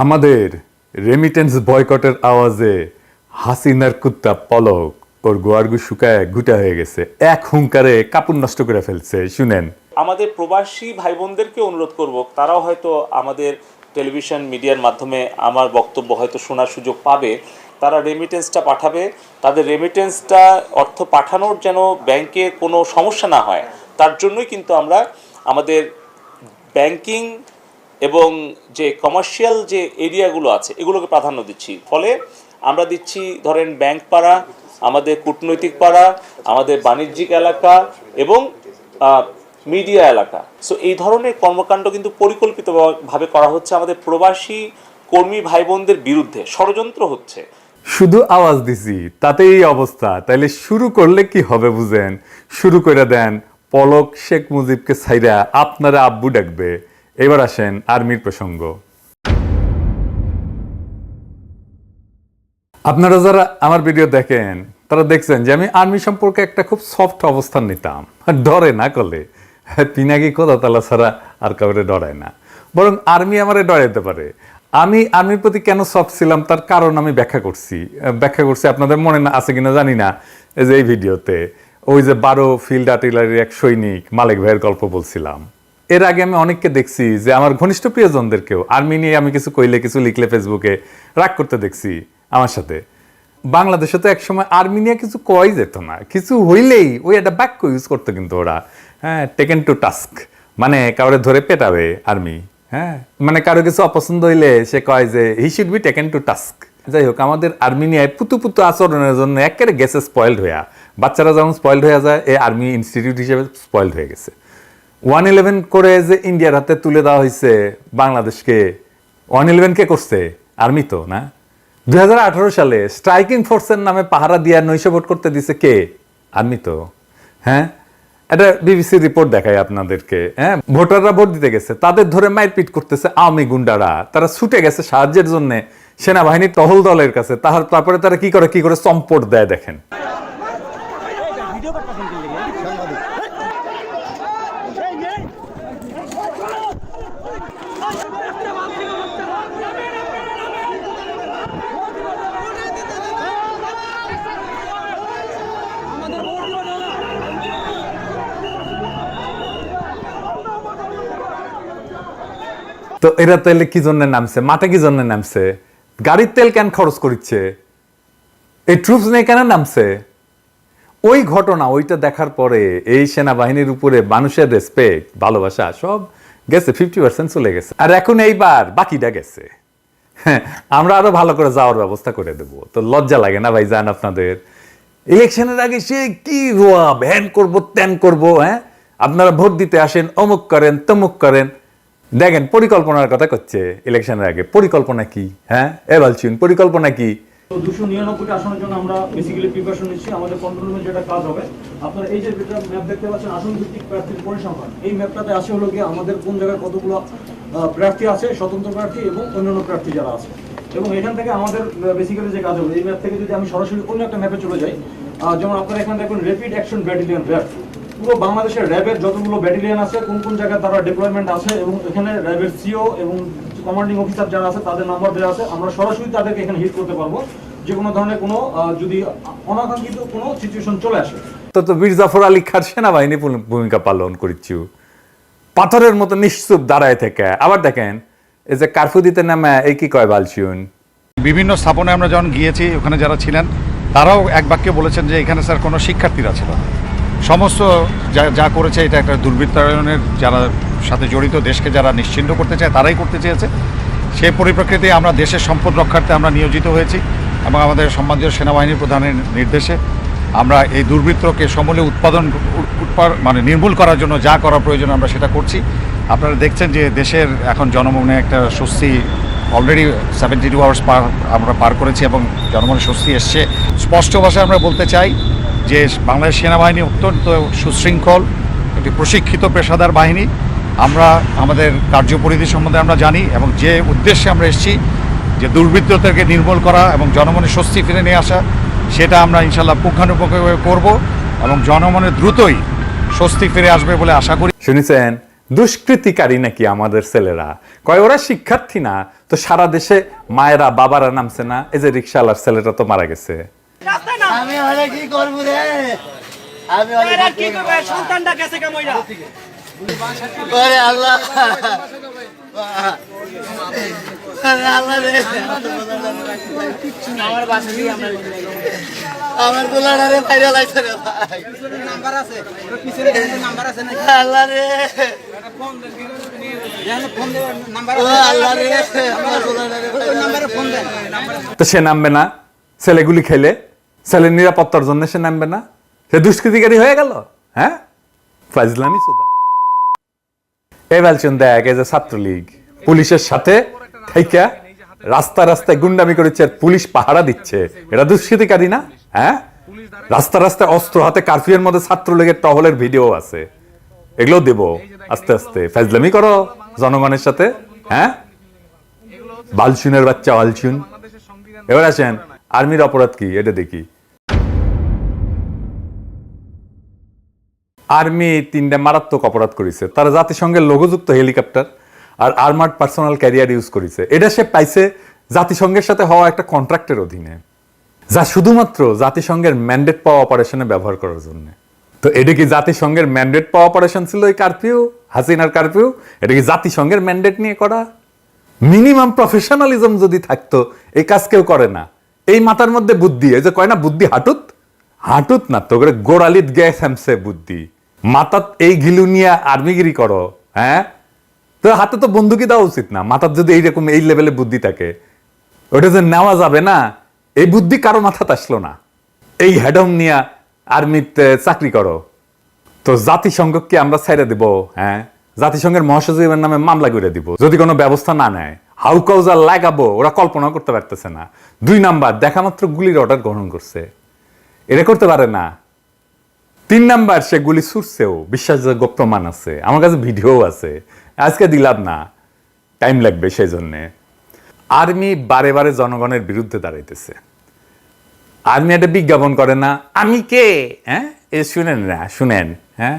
আমাদের রেমিটেন্স বয়কটের আওয়াজে হাসিনার কুত্তা পলক ওর গোয়ারগু শুকায় গুটা হয়ে গেছে, এক হুঙ্কারে কাপড় নষ্ট করে ফেলছে। শুনেন, আমাদের প্রবাসী ভাই বোনদেরকে অনুরোধ করব, তারাও হয়তো আমাদের টেলিভিশন মিডিয়ার মাধ্যমে আমার বক্তব্য হয়তো শোনার সুযোগ পাবে। তারা রেমিটেন্সটা পাঠাবে, তাদের রেমিটেন্সটা অর্থ পাঠানোর যেন ব্যাংকে কোনো সমস্যা না হয়, তার জন্যই কিন্তু আমরা আমাদের ব্যাংকিং এবং যে কমার্শিয়াল যে এরিয়াগুলো আছে এগুলোকে প্রাধান্য দিচ্ছি। ফলে আমরা দিচ্ছি ধরেন ব্যাংক পাড়া, আমাদের কূটনৈতিক পাড়া, আমাদের বাণিজ্যিক এলাকা এবং মিডিয়া এলাকা। সো এই ধরনের কর্মকাণ্ড কিন্তু পরিকল্পিতভাবে করা হচ্ছে আমাদের প্রবাসী কর্মী ভাই বোনদের বিরুদ্ধে, ষড়যন্ত্র হচ্ছে। শুধু আওয়াজ দিছি তাতেই এই অবস্থা, তাইলে শুরু করলে কি হবে বুঝেন? শুরু করে দেন, পলক শেখ মুজিবকে ছাইরা আপনারা আব্বু ডাকবে। এবার আসেন আর্মির প্রসঙ্গ। আপনারা যারা আমার ভিডিও দেখেন তারা দেখছেন যে আমি আর্মি সম্পর্কে একটা খুব সফট অবস্থান নিতাম, ডরে না করলে পিনাকি কোথা তালা ছাড়া আর কাউরে ডরায় না, বরং আর্মি আমারে ডরাইতে পারে। আমি আর্মির প্রতি কেন সফট ছিলাম তার কারণ আমি ব্যাখ্যা করছি আপনাদের মনে না আছে কিনা জানি না। এই যে এই ভিডিওতে ওই যে 12 ফিল্ড আর্টিলারির এক সৈনিক মালিক ভাইয়ের গল্প বলছিলাম। এর আগে আমি অনেককে দেখছি যে আমার ঘনিষ্ঠ প্রিয়জনদেরকেও আর্মি নিয়ে আমি কিছু কইলে কিছু লিখলে ফেসবুকে রাগ করতে দেখছি আমার সাথে। বাংলাদেশে তো একসময় আর্মি নিয়ে কিছু কই যেত না, কিছু হইলেই ওই একটা বাক্য ইউজ করতো কিন্তু ওরা, টেকেন টু টাস্ক, মানে কাউরে ধরে পেটাবে আর্মি। মানে কারো কিছু অপছন্দ হইলে সে কয় যে he should be taken to task. যাই হোক, আমাদের আর্মি নিয়ে পুতু আচরণের জন্য একেবারে গেছে স্পয়েলড হইয়া, বাচ্চারা যেমন স্পয়েলড হয়ে যায় এই আর্মি ইনস্টিটিউট হিসেবে স্পয়েলড হয়ে গেছে। 111 করে যে ইন্ডিয়ার হাতে তুলে দেওয়া হয়েছে বাংলাদেশকে, 111 কে করছে? আর্মি তো না। 2018 সালে স্ট্রাইকিং ফোর্সের নামে পাহারা দিয়ে নৈশভোট করতে দিছে কে? আর্মি তো। এটা বিবিসি রিপোর্ট দেখায় আপনাদেরকে। ভোটাররা ভোট দিতে গেছে, তাদের ধরে মারপিট করতেছে আওয়ামী গুন্ডারা, তারা ছুটে গেছে সাহায্যের জন্য সেনাবাহিনীর টহল দলের কাছে। তারপরে তারা কি করে চম্পট দেয় দেখেন। তো এরা তাহলে কি জন্য নামছে মাঠে? কি জন্য নামছে? গাড়ির তেল কেন খরচ করছে? এই ট্রুপস নিয়ে কেন নামছে? ওই ঘটনা, ওইটা দেখার পরে এই সেনাবাহিনীর উপরে মানুষের রেসপেক্ট, ভালোবাসা সব গেছে, 50% চলে গেছে। আর এখন এইবার বাকিটা গেছে। আমরা আরো ভালো করে যাওয়ার ব্যবস্থা করে দেবো। তো লজ্জা লাগে না ভাই? যান আপনাদের ইলেকশনের আগে সে কি রোয়া ভ্যান করবো ত্যান করবো, আপনারা ভোট দিতে আসেন, অমুক করেন তমুক করেন। দেখেন পরিকল্পনার কথা করছে ইলেকশনের আগে। পরিকল্পনা কি? এ বলছেন পরিকল্পনা কি? 299টি আসনের জন্য আমরা বেসিক্যালি প্রিপারেশন নিচ্ছি। আমাদের কন্ট্রোল রুমে যেটা কাজ হবে, আপনারা এই যে ম্যাপ দেখতে পাচ্ছেন আসন ভিত্তিক প্রার্থীর পরিসংখ্যান, এই ম্যাপটাতে আছে হলো গিয়ে আমাদের কোন জায়গায় কতগুলো প্রার্থী আছে, স্বতন্ত্র প্রার্থী এবং অন্যান্য প্রার্থী যারা আছে। এবং এখান থেকে আমাদের বেসিক্যালি যে কাজ হবে, এই ম্যাপ থেকে যদি আমি সরাসরি অন্য একটা ম্যাপে চলে যাই, যেমন আপনারা এখানে দেখবেন র্যাপিড অ্যাকশন ব্যাটালিয়ন, র্যাব। পুরো বাংলাদেশের র্যাবের যতগুলো ব্যাটালিয়ন আছে, কোন জায়গায় তারা ডেপ্লয়মেন্ট আছে, এবং এখানে র্যাবের সিও এবং কমান্ডিং অফিসার যারা আছে তাদের নাম্বার দেওয়া আছে। আমরা সরাসরি তাদেরকে এখানে হিট করতে পারবো যে কোনো ধরনের কোনো যদি অনাকাঙ্ক্ষিত কোনো সিচুয়েশন চলে আসে। তো বীর জাফর আলী খান সেনাবাহিনী ভূমিকা পালন করছি, পাথরের মতো নিশ্চুপ দাঁড়ায় থেকে। আবার দেখেন এই যে কারফিউ দিতে নামে এই কি কয় বালছিউন। বিভিন্ন স্থাপনে আমরা যখন গিয়েছি, ওখানে যারা ছিলেন তারাও এক বাক্যে বলেছেন যে এখানে স্যার কোনো শিক্ষার্থীরা ছিল না, সমস্ত যা করেছে এটা একটা দুর্বৃত্তায়নের যারা সাথে জড়িত, দেশকে যারা নিশ্চিহ্ন করতে চায় তারাই করতে চেয়েছে। সেই পরিপ্রেক্ষিতে আমরা দেশের সম্পদ রক্ষার্থে আমরা নিয়োজিত হয়েছি এবং আমাদের সম্মানীয় সেনাবাহিনী প্রধানের নির্দেশে আমরা এই দুর্বৃত্তকে সমূলে মানে নির্মূল করার জন্য যা করা প্রয়োজন আমরা সেটা করছি। আপনারা দেখছেন যে দেশের এখন জনমনে একটা স্বস্তি, অলরেডি 72 আওয়ার্স আমরা পার করেছি এবং জনমনে স্বস্তি এসছে। স্পষ্ট ভাষায় আমরা বলতে চাই যে বাংলাদেশ সেনাবাহিনী অত্যন্ত সুশৃঙ্খল একটি প্রশিক্ষিত পেশাদার বাহিনী। আমরা আমাদের কার্যপরিধি সম্বন্ধে আমরা জানি এবং যে উদ্দেশ্যে আমরা এসেছি যে দুর্বৃত্তদেরকে নির্মূল করা এবং জনমনে স্বস্তি ফিরে নিয়ে আসা, সেটা আমরা ইনশাল্লাহ পুঙ্খানুপুঙ্খভাবে করব এবং জনমনে দ্রুতই স্বস্তি ফিরে আসবে বলে আশা করি। শুনেছেন দুষ্কৃতিকারী নাকি আমাদের ছেলেরা? কয় ওরা শিক্ষার্থী না তো সারা দেশে মায়েরা বাবারা নামছে না? এই যে রিক্সাওয়ালার ছেলেটা তো মারা গেছে। আমি হলে কি করবো রে? আমি হলে কি করবো? সন্তানটা গেছে কেমইরা? ওরে আল্লাহ, ওরে আল্লাহ রে, আমার বাসা দিয়ে আমরা আমার গোলাটা রে বাইরে লাইছে রে ভাই। নাম্বার আছে, ওর পিছনে নাম্বার আছে নাকি? আল্লাহ রে, ফোন দেওয়ার নাম্বার ও আছে। আল্লাহ রে, আমার গোলাটা রে ওই নাম্বারে ফোন দেন। তো সে নামবে না? ছেলেগুলি খেলে ছেলের নিরাপত্তার জন্য সে নামবে না? সে দুষ্কৃতিকারী হয়ে গেল? হ্যাঁ, ফাজলামি সুদা। এই বলছেন দেখ, এই যে ছাত্রলীগ পুলিশের সাথে থাইকা রাস্তায় রাস্তায় গুন্ডামি করেছে, আর পুলিশ পাহারা দিচ্ছে, এটা দুষ্কৃতিকারী না? হ্যাঁ, রাস্তা রাস্তায় অস্ত্র হাতে কারফিউর মধ্যে ছাত্রলীগের টহলের ভিডিও আছে, এগুলো দেব আস্তে আস্তে। ফাজলামি করো জনগণের সাথে, হ্যাঁ, বালচুনের বাচ্চা বালচুন। এবার আসেন আর্মির অপরাধ কি এটা দেখি। আর্মি 3টা মারাত্মক অপরাধ করেছে। তারা জাতিসংঘের লোগোযুক্ত হেলিকপ্টার আর আর্মার্ড পার্সোনাল ক্যারিয়ার ইউজ করেছে। এটা সে পাইছে জাতিসংঘের সাথে হওয়া একটা কন্ট্রাক্টের অধীনে, যা শুধুমাত্র জাতিসংঘের ম্যান্ডেট পাওয়া অপারেশনে ব্যবহার করার জন্য। তো এটা কি জাতিসংঘের ম্যান্ডেট পাওয়া অপারেশন ছিল এই কারফিউ, হাসিনার কারফিউ? এটা কি জাতিসংঘের ম্যান্ডেট নিয়ে করা? মিনিমাম প্রফেশনালিজম যদি থাকতো এই কাজ কেউ করে না। এই মাথার মধ্যে বুদ্ধি, এই যে কয় না বুদ্ধি হাঁটুত, হাঁটুত না তো করে গোড়ালিত গ্যাস হ্যামসে বুদ্ধি মাথাত। এই ঘিলু নিয়ে আর্মিগিরি করো, হ্যাঁ? তো হাতে তো বন্দুকি দেওয়া উচিত না। মাথার যদি এইরকম এই লেভেলে বুদ্ধি থাকে, ওটা যে নেওয়া যাবে না, এই বুদ্ধি কারো মাথাতে আসলো না। এই হেডম নিয়ে আর্মিতে চাকরি করো, তো জাতিসংঘকে আমরা ছেড়ে দিব? হ্যাঁ, জাতিসংঘের মহাসচিবের নামে মামলা করে দিব যদি কোনো ব্যবস্থা না নেয়। হাউ কাউজা লাগাবো ওরা কল্পনা করতে পারতেছে না। 2 নাম্বার, দেখা মাত্র গুলির অর্ডার গ্রহণ করছে, এটা করতে পারে না। 3 নাম্বার, সে গুলি ছুটছেও, বিশ্বাসযোগ্য প্রমাণ আছে, আমার কাছে ভিডিও আছে, আজকে দিলাম না, টাইম লাগবে। সেই জন্যে আর্মি বারে বারে জনগণের বিরুদ্ধে দাঁড়াইতেছে। আর্মি একটা বিজ্ঞাপন করে না, আমি কে? হ্যাঁ, এ শুনেন না, শুনেন। হ্যাঁ,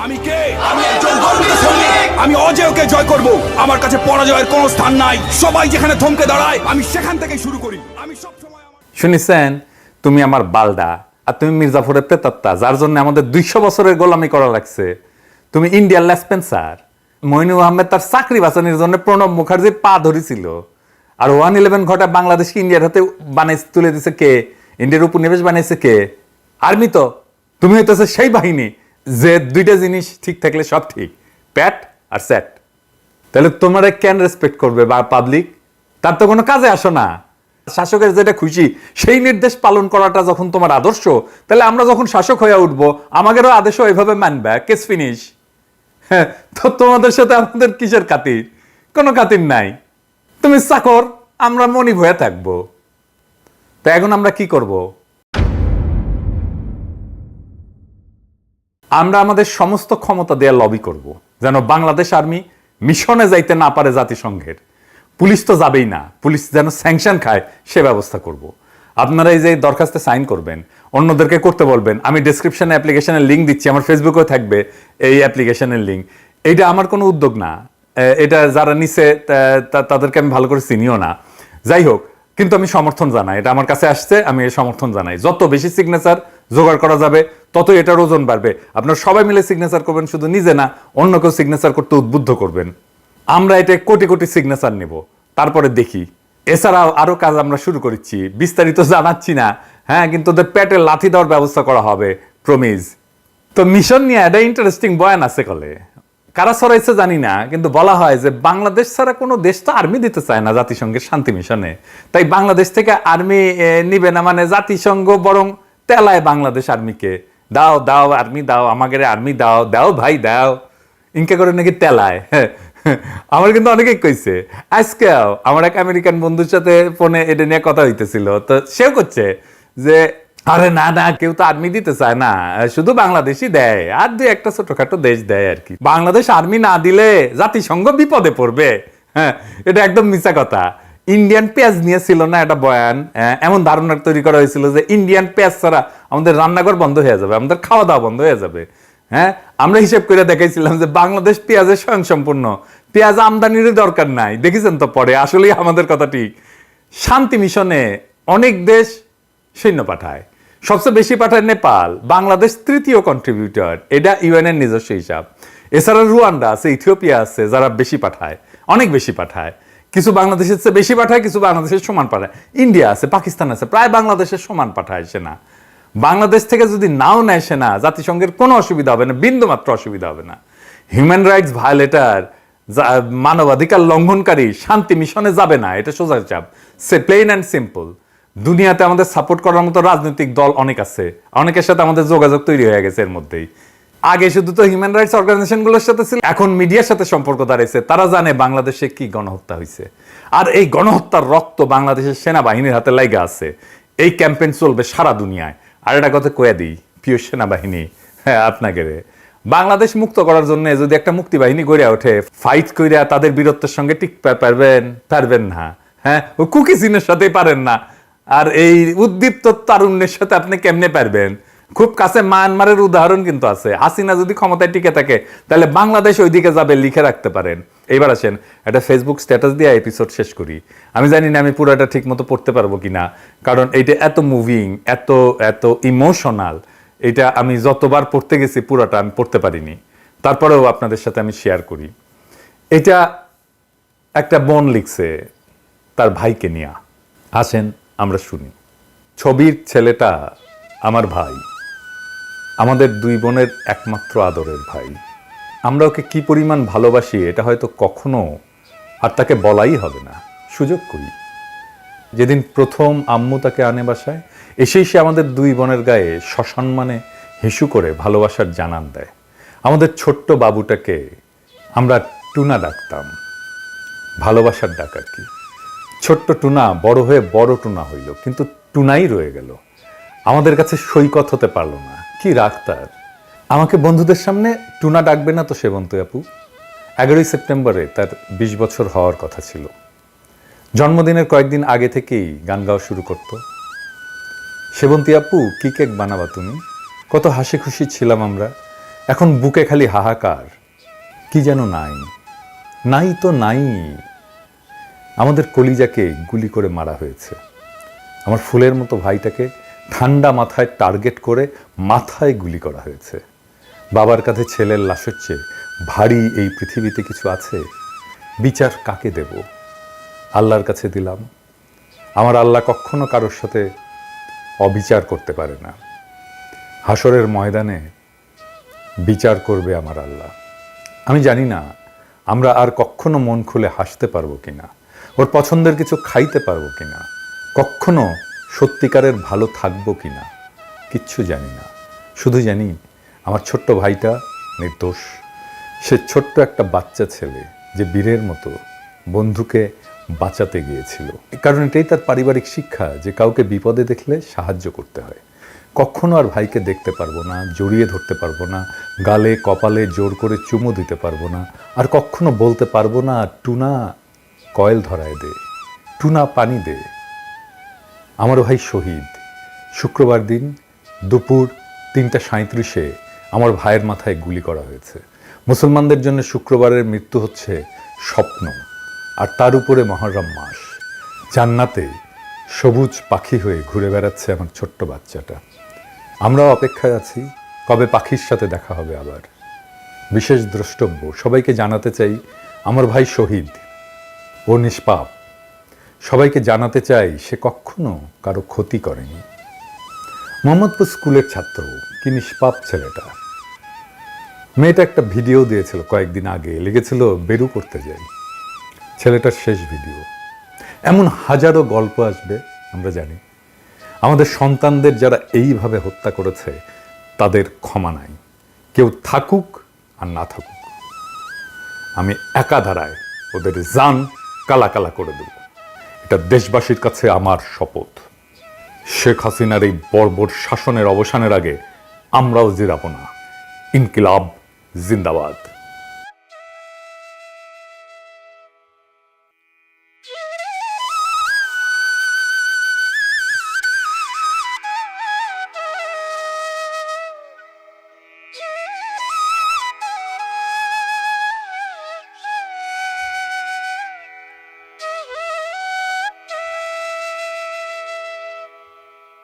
আমি কে? আমি একজন গর্বিত সৈনিক। আমি অজেয়কে জয় করব। আমার কাছে পরাজয়ের কোনো স্থান নাই। সবাই যেখানে থমকে দাঁড়ায় আমি সেখান থেকে শুরু করি। আমি সব সময় শুনেছেন? তুমি আমার বালডা, আর তুমি মির্জাফরের প্রেতাত্মা, যার জন্য আমাদের 200 বছরের গোলামি করা লাগছে। তুমি ইন্ডিয়ার লেসপেন্সার। মইনুল আহমেদ তার চাকরি বাঁচানোর জন্য প্রণব মুখার্জির পা ধরেছিল, আর 111 ঘটায় বাংলাদেশকে ইন্ডিয়ার হাতে বানাইছে, তুলে দিছে কে? ইন্ডিয়ার উপনিবেশ বানাইছে কে? আর্মি তো। তুমি হইতেছে সেই বাহিনী যে 2টা জিনিস ঠিক থাকলে সব ঠিক, প্যাট আর স্যাট। তাহলে তোমরা কেন রেসপেক্ট করবে বা পাবলিক? তার তো কোনো কাজে আসো না। শাসকের যেটা খুশি সেই নির্দেশ পালন করাটা যখন তোমার আদর্শ, তাহলে আমরা যখন শাসক হয়ে উঠবো আমাদেরও আদেশও এভাবে মানবে। Case finish. হ্যাঁ, তো তোমাদের সাথে আমাদের কিসের খাতির? কোনো খাতির নাই। তুমি চাকর, আমরা মনিব হয়ে থাকবো। তো এখন আমরা কি করব? আমরা আমাদের সমস্ত ক্ষমতা দিয়ে লবি করব যেন বাংলাদেশ আর্মি মিশনে যাইতে না পারে জাতিসংঘের। পুলিশ তো যাবেই না, পুলিশ যেন স্যাংশন খায় সে ব্যবস্থা করব। আপনারা এই যে দরখাস্তে সাইন করবেন, অন্যদেরকে করতে বলবেন। আমি ডেসক্রিপশনে অ্যাপ্লিকেশনের লিঙ্ক দিচ্ছি, আমার ফেসবুকেও থাকবে এই অ্যাপ্লিকেশনের লিঙ্ক। এইটা আমার কোনো উদ্যোগ না, এটা যারা নিছে তাদেরকে আমি ভালো করে চিনিও না। যাই হোক, কিন্তু আমি সমর্থন জানাই, এটা আমার কাছে আসছে, আমি এই সমর্থন জানাই। যত বেশি সিগনেচার জোগাড় করা যাবে তত এটার ওজন বাড়বে। আপনারা সবাই মিলে সিগনেচার করবেন, শুধু নিজে না, অন্য কেউ সিগনেচার করতে উদ্বুদ্ধ করবেন। আমরা এটা কোটি কোটি সিগনেচার নেব, তারপরে দেখি। এছাড়াও আরো কাজ আমরা শুরু করেছি, বিস্তারিত জানাচ্ছি না। হ্যাঁ, কিন্তু ওদের পেটে লাথি দেওয়ার ব্যবস্থা করা হবে, প্রমিজ। তো মিশন নিয়ে একটা ইন্টারেস্টিং বয়ান আছে কলে, কারা ছড়াইছে জানি না, কিন্তু বলা হয় যে বাংলাদেশ ছাড়া কোনো দেশ তো আর্মি দিতে চায় না জাতিসংঘের শান্তি মিশনে। তাই বাংলাদেশ থেকে আর্মি নিবে না, মানে জাতিসংঘ বরং তেলায় বাংলাদেশ আর্মিকে। দাও দাও আর্মি দাও, আমাদের আর্মি দাও, দাও ভাই দাও, ইনকে করে নাকি তেলায়। আমার কিন্তু অনেকেই কইছে। আজকেও আমার এক আমেরিকান বন্ধুর সাথে ফোনে এটা নিয়ে কথা হইতেছিল, তো সেও করছে যে আরে না না, কেউ তো আর্মি দিতে চায় না, শুধু বাংলাদেশই দেয়, আর 2-1টা ছোটখাটো দেশ দেয় আর কি। বাংলাদেশ আর্মি না দিলে জাতিসংঘ বিপদে পড়বে। হ্যাঁ, এটা একদম মিছা কথা। ইন্ডিয়ান পেঁয়াজ নিয়ে ছিল না একটা বয়ান, এমন ধারণা তৈরি করা হয়েছিল যে ইন্ডিয়ান পেঁয়াজ ছাড়া আমাদের রান্নাঘর বন্ধ হয়ে যাবে, আমাদের খাওয়া দাওয়া বন্ধ হয়ে যাবে। হ্যাঁ, আমরা হিসেব করে দেখাইছিলাম যে বাংলাদেশ পেঁয়াজের স্বয়ংসম্পূর্ণ, পেঁয়াজ আমদানির দরকার নাই। দেখেছেন তো পরে আসলেই আমাদের কথা ঠিক। শান্তি মিশনে অনেক দেশ সৈন্য পাঠায়, সবচেয়ে বেশি পাঠায় নেপাল, বাংলাদেশ তৃতীয় কন্ট্রিবিউটর, এটা ইউএনের নিজস্ব হিসাব। এছাড়া রুয়ান্ডা আছে, ইথিওপিয়া আছে, যারা বেশি পাঠায়, অনেক বেশি পাঠায়। কিছু বাংলাদেশের চেয়ে বেশি পাঠায়, কিছু বাংলাদেশের সমান পাঠায়। ইন্ডিয়া আছে, পাকিস্তান আছে, প্রায় বাংলাদেশের সমান পাঠায় সেনা। বাংলাদেশ থেকে যদি নাও নেয় সেনা, জাতিসংঘের কোনো অসুবিধা হবে না, বিন্দুমাত্র অসুবিধা হবে না। হিউম্যান রাইটস ভায়োলেটার, মানবাধিকার লঙ্ঘনকারী শান্তি মিশনে যাবে না, এটা সোজা চাপ। সে প্লেন অ্যান্ড সিম্পল। দুনিয়াতে আমাদের সাপোর্ট করার মতো রাজনৈতিক দল অনেক আছে, অনেকের সাথে আমাদের যোগাযোগ তৈরি হয়ে গেছে এর মধ্যেই। আগে শুধু তো হিউম্যান রাইটস অর্গানাইজেশনগুলোর সাথে ছিল, এখন মিডিয়ার সাথে সম্পর্ক দাঁড়িয়েছে। তারা জানে বাংলাদেশে কি গণহত্যা হয়েছে, আর এই গণহত্যার রক্ত বাংলাদেশের সেনাবাহিনীর হাতে লাইগা আছে। এই ক্যাম্পেইন চলবে সারা দুনিয়ায়। আর একটা কথা কয়ে দিই, প্রিয় সেনাবাহিনী, হ্যাঁ আপনাকে বাংলাদেশ মুক্ত করার জন্য যদি একটা মুক্তিবাহিনী গড়ে ওঠে, ফাইট কইরা তাদের বীরত্বের সঙ্গে টিকতে পারবেন না। হ্যাঁ, ওই কুকি চিনের সাথে পারেন না, আর এই উদ্দীপ্ত তারুণ্যের সাথে আপনি কেমনে পারবেন? খুব কাছে মায়ানমারের উদাহরণ কিন্তু আছে। হাসিনা যদি ক্ষমতায় টিকে থাকে, তাহলে বাংলাদেশ ওইদিকে যাবে, লিখে রাখতে পারেন। এইবার আসেন একটা ফেসবুক স্ট্যাটাস দিয়ে এপিসোড শেষ করি। আমি জানি না আমি পুরোটা ঠিক মতো পড়তে পারবো কিনা, কারণ এইটা এত মুভিং, এত এত ইমোশনাল। এটা আমি যতবার পড়তে গেছি পুরোটা আমি পড়তে পারিনি, তারপরেও আপনাদের সাথে আমি শেয়ার করি। এটা একটা বোন লিখছে তার ভাইকে নিয়ে। আসেন আমরা শুনি। ছবির ছেলেটা আমার ভাই, আমাদের দুই বোনের একমাত্র আদরের ভাই। আমরা ওকে কি পরিমাণ ভালোবাসি এটা হয়তো কখনো আর তাকে বলাই হবে না, সুযোগ করি। যেদিন প্রথম আম্মু তাকে আনে বাসায়, এসেই সে আমাদের দুই বোনের গায়ে সসম্মানে হিসু করে ভালোবাসার জানান দেয়। আমাদের ছোট্ট বাবুটাকে আমরা টুনা ডাকতাম, ভালোবাসার ডাক আর কি। ছোট্ট টুনা বড় হয়ে বড় টুনা হইল, কিন্তু টুনাই রয়ে গেল, আমাদের কাছে সৈকত হতে পারলো না। কি রাগ তার! আমাকে বন্ধুদের সামনে টুনা ডাকবে না তো সেবন্তী আপু। 11ই সেপ্টেম্বরে তার 20 বছর হওয়ার কথা ছিল। জন্মদিনের কয়েকদিন আগে থেকেই গান গাওয়া শুরু করত। সেবন্তী আপু, কি কেক বানাবা তুমি? কত হাসি খুশি ছিলাম আমরা, এখন বুকে খালি হাহাকার। কি যেন নাই, নাই তো নাই। আমাদের কলিজাকে গুলি করে মারা হয়েছে। আমার ফুলের মতো ভাইটাকে ঠান্ডা মাথায় টার্গেট করে মাথায় গুলি করা হয়েছে। বাবার কাছে ছেলের লাশের চেয়ে ভারী এই পৃথিবীতে কিছু আছে? বিচার কাকে দেব? আল্লাহর কাছে দিলাম। আমার আল্লাহ কখনো কারোর সাথে অবিচার করতে পারে না। হাসরের ময়দানে বিচার করবে আমার আল্লাহ। আমি জানি না আমরা আর কখনো মন খুলে হাসতে পারবো কিনা, ওর পছন্দের কিছু খাইতে পারবো কিনা, কখনো সত্যিকারের ভালো থাকবো কিনা, কিচ্ছু জানি না। শুধু জানি আমার ছোট্ট ভাইটা নির্দোষ। সে ছোট্ট একটা বাচ্চা ছেলে যে বীরের মতো বন্ধুকে বাঁচাতে গিয়েছিল। কারণ এটাই তার পারিবারিক শিক্ষা যে কাউকে বিপদে দেখলে সাহায্য করতে হয়। কখনো আর ভাইকে দেখতে পারবো না, জড়িয়ে ধরতে পারবো না, গালে কপালে জোর করে চুমু দিতে পারবো না, আর কখনো বলতে পারবো না টুনা কয়েল ধরায় দে, টুনা পানি দে। আমার ভাই শহীদ। শুক্রবার দিন দুপুর 3:37 আমার ভাইয়ের মাথায় গুলি করা হয়েছে। মুসলমানদের জন্য শুক্রবারের মৃত্যু হচ্ছে স্বপ্ন, আর তার উপরে মহররম মাস। জান্নাতে সবুজ পাখি হয়ে ঘুরে বেড়াচ্ছে আমার ছোট্ট বাচ্চাটা। আমরাও অপেক্ষায় আছি কবে পাখির সাথে দেখা হবে আবার। বিশেষ দ্রষ্টব্য, সবাইকে জানাতে চাই আমার ভাই শহীদ, ও নিষ্পাপ। সবাইকে জানাতে চাই সে কখনো কারো ক্ষতি করেনি। মোহাম্মদপুর স্কুলের ছাত্র, কি নিষ্পাপ ছেলেটা। মেয়েটা একটা ভিডিও দিয়েছিল কয়েকদিন আগে, লিখেছিল বেরু করতে যাই। ছেলেটার শেষ ভিডিও। এমন হাজারো গল্প আসবে, আমরা জানি। আমাদের সন্তানদের যারা এইভাবে হত্যা করেছে তাদের ক্ষমা নাই, কেউ থাকুক আর না থাকুক। আমি একা ধারায় ওদের জান কালা কালা করে দেব, এটা দেশবাসীর কাছে আমার শপথ। শেখ হাসিনার এই বর্বর শাসনের অবসানের আগে আমরাও জিরাবো না। ইনকিলাব জিন্দাবাদ।